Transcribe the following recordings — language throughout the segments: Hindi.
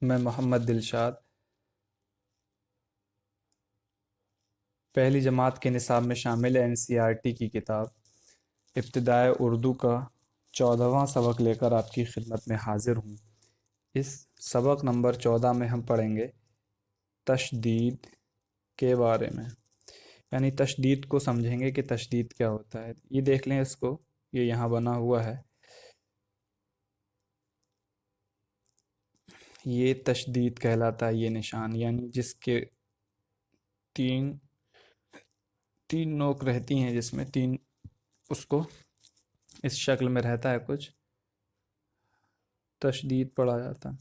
मैं मोहम्मद दिलशाद पहली जमात के निसाब में शामिल एनसीईआरटी की किताब इब्तिदाए उर्दू का 14वां सबक लेकर आपकी खिदमत में हाजिर हूँ। इस सबक नंबर 14 में हम पढ़ेंगे तशदीद के बारे में, यानी तशदीद को समझेंगे कि तशदीद क्या होता है। ये देख लें इसको, ये यहाँ बना हुआ है। ये तशदीद कहलाता है, ये निशान, यानी जिसके तीन तीन नोक रहती हैं, जिसमें तीन, उसको इस शक्ल में रहता है कुछ, तशदीद पढ़ा जाता है।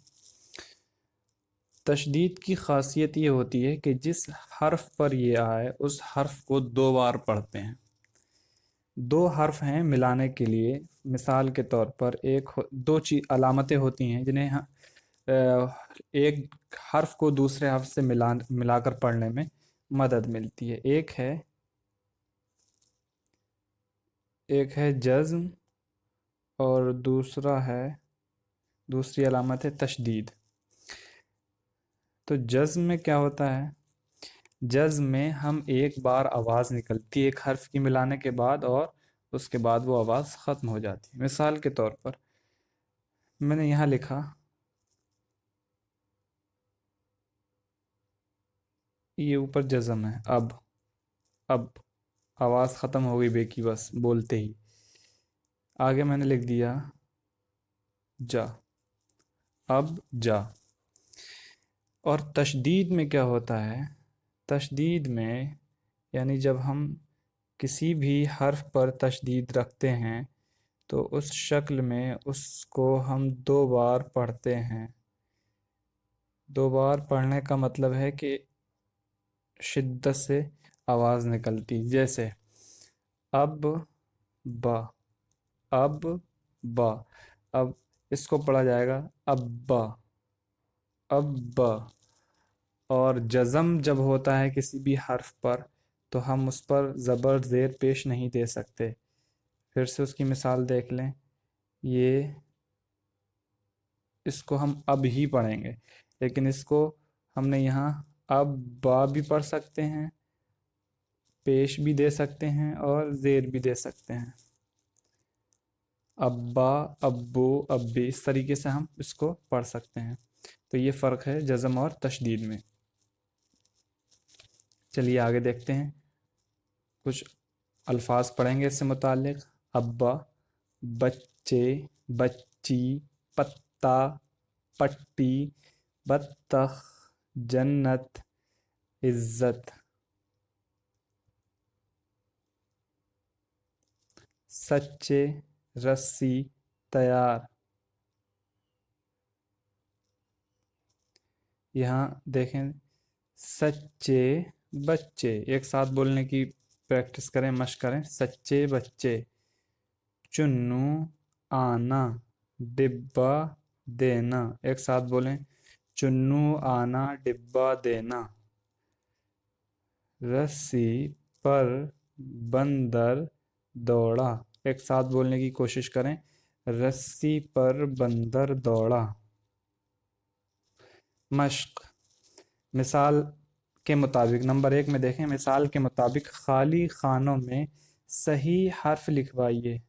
तशदीद की ख़ासियत ये होती है कि जिस हर्फ पर ये आए उस हर्फ को दो बार पढ़ते हैं। दो हर्फ हैं मिलाने के लिए, मिसाल के तौर पर दो चीज अलामतें होती हैं जिन्हें एक हर्फ को दूसरे हर्फ से मिलाकर पढ़ने में मदद मिलती है। एक है जज़्म, और दूसरी अलामत है तशदीद। तो जज़्म में क्या होता है? जज़्म में हम एक बार आवाज़ निकलती है एक हर्फ की मिलाने के बाद, और उसके बाद वो आवाज़ ख़त्म हो जाती है। मिसाल के तौर पर मैंने यहाँ लिखा, ये ऊपर जज़्म है। अब आवाज़ ख़त्म हो गई बे की, बस बोलते ही। आगे मैंने लिख दिया जा, अब जा। और तशदीद में क्या होता है? तशदीद में यानी जब हम किसी भी हर्फ पर तशदीद रखते हैं तो उस शक्ल में उसको हम दो बार पढ़ते हैं। दो बार पढ़ने का मतलब है कि शिद्दत से आवाज़ निकलती, जैसे अब बा, अब बा। अब इसको पढ़ा जाएगा अब्बा, अब्बा। और जज़म जब होता है किसी भी हर्फ पर तो हम उस पर ज़बर ज़ेर पेश नहीं दे सकते। फिर से उसकी मिसाल देख लें। ये इसको हम अब ही पढ़ेंगे, लेकिन इसको हमने यहाँ अब बा भी पढ़ सकते हैं, पेश भी दे सकते हैं और ज़ेर भी दे सकते हैं। अब्बा, अब्बू, अब्बी, इस तरीके से हम इसको पढ़ सकते हैं। तो ये फ़र्क है जज़म और तशदीद में। चलिए आगे देखते हैं, कुछ अल्फाज पढ़ेंगे इससे मुताल्लिक़। अब्बा, बच्चे, बच्ची, पत्ता, पट्टी, बत्तख, जन्नत, इज़्ज़त, सच्चे, रस्सी, तैयार। यहाँ देखें, सच्चे बच्चे, एक साथ बोलने की प्रैक्टिस करें, मशक करें। सच्चे बच्चे। चुन्नू, आना, डिब्बा, देना। एक साथ बोलें, चुन्नू आना डिब्बा देना। रस्सी पर बंदर दौड़ा। एक साथ बोलने की कोशिश करें, रस्सी पर बंदर दौड़ा। मश्क। मिसाल के मुताबिक नंबर 1 में देखें, मिसाल के मुताबिक खाली खानों में सही हर्फ लिखवाइए।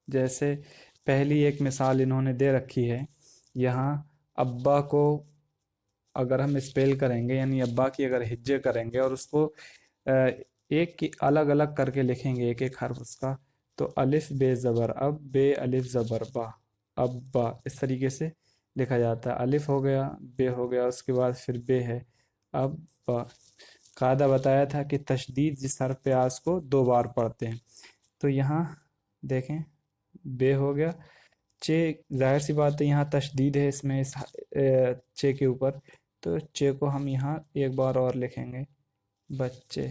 जैसे पहली एक मिसाल इन्होंने दे रखी है यहाँ, अब्बा को अगर हम स्पेल करेंगे, यानी अब्बा की अगर हिज्जे करेंगे और उसको एक की अलग अलग करके लिखेंगे, एक एक हर्फ उसका, तो अलिफ बे ज़बर अब, बे अलिफ ज़बर बा, अब्बा, इस तरीके से लिखा जाता है। अलिफ हो गया, बे हो गया, उसके बाद फिर बे है, अब्बा। कायदा बताया था कि तशदीद जिस हर्फ पे आ उसको दो बार पढ़ते हैं। तो यहाँ देखें, बे हो गया, चे, जाहिर सी बात है यहाँ तशदीद है इसमें, चे के ऊपर, तो चे को हम यहाँ एक बार और लिखेंगे, बच्चे।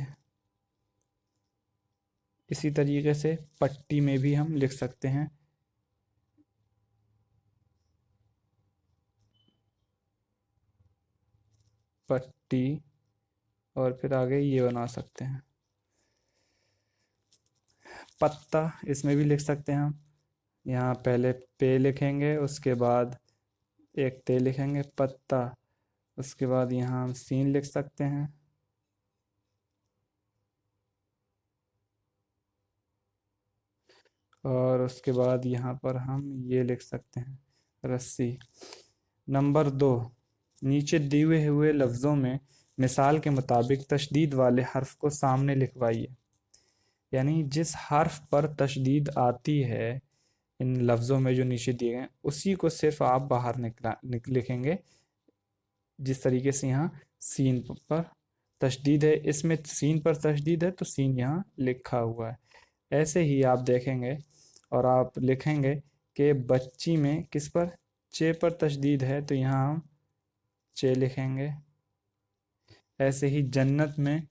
इसी तरीके से पट्टी में भी हम लिख सकते हैं, पट्टी, और फिर आगे ये बना सकते हैं, पत्ता, इसमें भी लिख सकते हैं हम, यहाँ पहले पे लिखेंगे, उसके बाद एक ते लिखेंगे, पत्ता। उसके बाद यहाँ हम सीन लिख सकते हैं, और उसके बाद यहाँ पर हम ये लिख सकते हैं, रस्सी। नंबर 2, नीचे दिए हुए लफ्ज़ों में मिसाल के मुताबिक तशदीद वाले हर्फ को सामने लिखवाइए। यानी जिस हर्फ पर तशदीद आती है इन लफ्ज़ों में जो नीचे दिए गए हैं, उसी को सिर्फ आप बाहर लिखेंगे। जिस तरीके से यहाँ सीन पर तशदीद है, इसमें सीन पर तशदीद है तो सीन यहाँ लिखा हुआ है। ऐसे ही आप देखेंगे और आप लिखेंगे कि बच्ची में किस पर, चे पर तशदीद है तो यहाँ हम चे लिखेंगे। ऐसे ही जन्नत में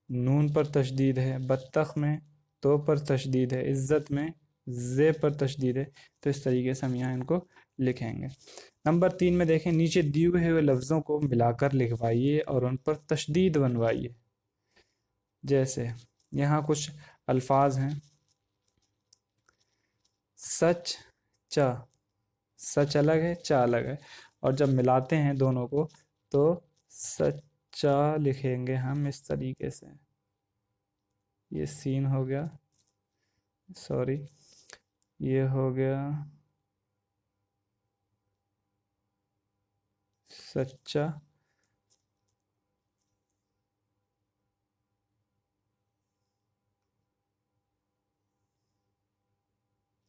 नून पर तशदीद है, बत्तख में तो पर तशदीद है, इज़्ज़त में जे पर तशदीद है। तो इस तरीके से हम यहाँ इनको लिखेंगे। नंबर 3 में देखें, नीचे दिए हुए लफ्ज़ों को मिलाकर लिखवाइए और उन पर तशदीद बनवाइए। जैसे यहाँ कुछ अल्फाज हैं, सच, चा। सच अलग है, चा अलग है, और जब मिलाते हैं दोनों को तो सच्चा लिखेंगे हम इस तरीके से। ये सीन हो गया, सॉरी, ये हो गया सच्चा।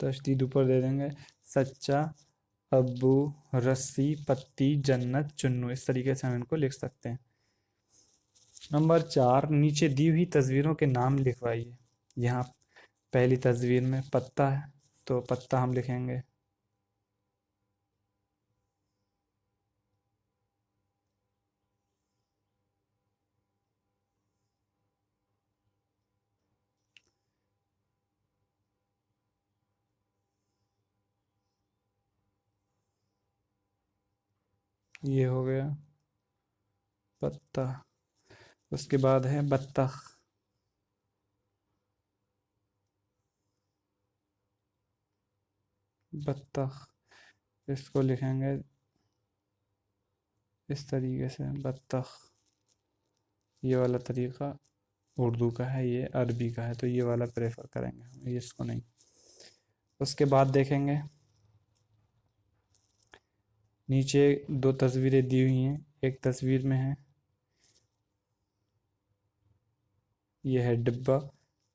तशदीद ऊपर दे देंगे, सच्चा, अब्बू, रस्सी, पत्ती, जन्नत, चुन्नू। इस तरीके से हम इनको लिख सकते हैं। नंबर 4, नीचे दी हुई तस्वीरों के नाम लिखवाइए। यहाँ पहली तस्वीर में पत्ता है तो पत्ता हम लिखेंगे। ये हो गया पत्ता। उसके बाद है बत्तख। बत्तख, इसको लिखेंगे इस तरीके से, बत्तख। ये वाला तरीका उर्दू का है, ये अरबी का है, तो ये वाला प्रेफर करेंगे हम, इसको नहीं। उसके बाद देखेंगे नीचे 2 तस्वीरें दी हुई हैं। एक तस्वीर में है, ये है डिब्बा,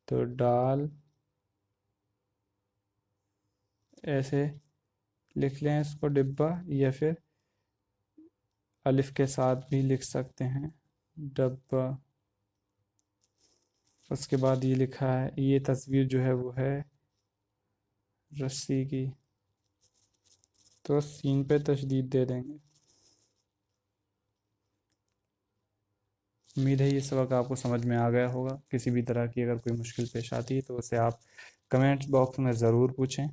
तो डाल, ऐसे लिख लें इसको डिब्बा, या फिर अलिफ के साथ भी लिख सकते हैं, डब्बा। उसके बाद ये लिखा है, ये तस्वीर जो है वो है रस्सी की, तो सीन पे तशदीद दे देंगे। उम्मीद है ये सबक आपको समझ में आ गया होगा। किसी भी तरह की अगर कोई मुश्किल पेश आती है तो उसे आप कमेंट बॉक्स में ज़रूर पूछें।